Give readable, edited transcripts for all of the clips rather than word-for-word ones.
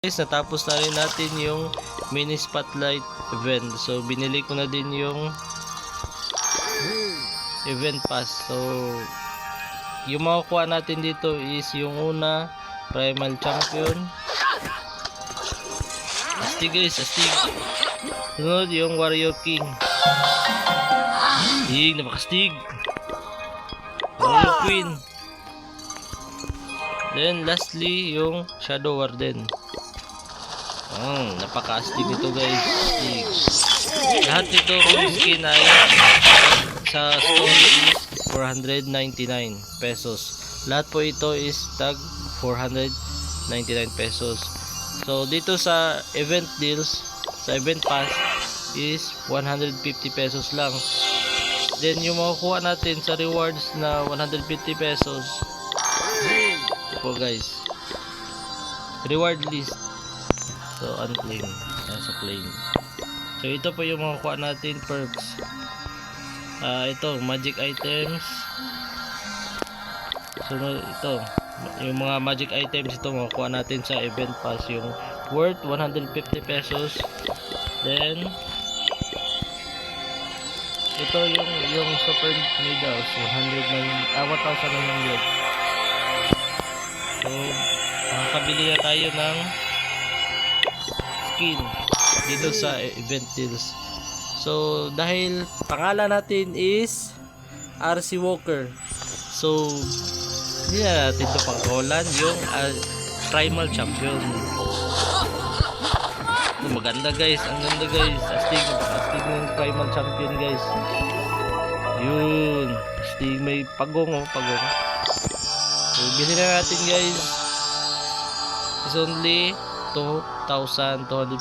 Guys, natapos na rin natin yung mini spotlight event. So binili ko na din yung event pass. So yung makukuha natin dito is yung una, primal champion. Astig guys, astig. Sunod yung warrior king. Astig, napakastig. Warrior queen. Then lastly yung shadow warden. Napaka-astig ito guys. Astig. Lahat ito kung skin ay sa store is 499 pesos. Lahat po ito is tag 499 pesos. So dito sa event deals, sa event pass is 150 pesos lang. Then yung makukuha natin sa rewards na 150 pesos. Ito po guys. Reward list. So unclaim, nasa claim. So ito po yung makukuha natin perks. Ito magic items. So ito yung mga magic items, ito makukuha natin sa event pass, yung worth 150 pesos. Then ito yung super medals 1,900. So makakabili na tayo ng skin dito sa event deals. So dahil pangalan natin is RC Walker, so hindi na natin ito pangkawalan yung primal champion. So, maganda guys, ang ganda guys, astig ng primal champion guys. Yun, astig, may pagong. So bilhin na natin guys, is only 2,250.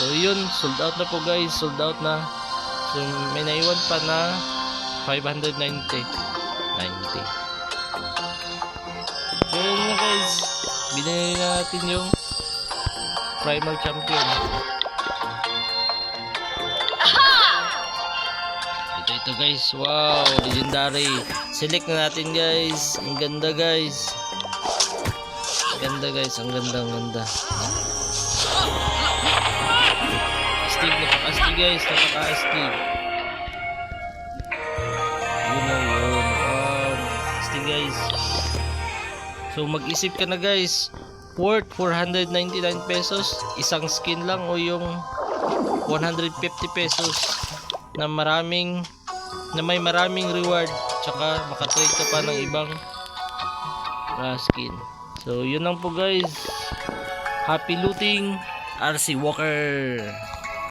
So yun, sold out na po guys, sold out na. So may naiwan pa na 590. So yun na guys, binili na natin yung primal champion. Ito guys, wow, legendary. Select na natin guys, ang ganda guys. Ganda guys, ang ganda. Astig, napaka-astig guys, napaka-astig. Yun. Wow, astig guys. So mag-isip ka na guys, worth 499 pesos, isang skin lang o yung 150 pesos na may maraming reward, tsaka makatrade ka pa ng ibang skin. So yun lang po guys. Happy looting, RC Walker.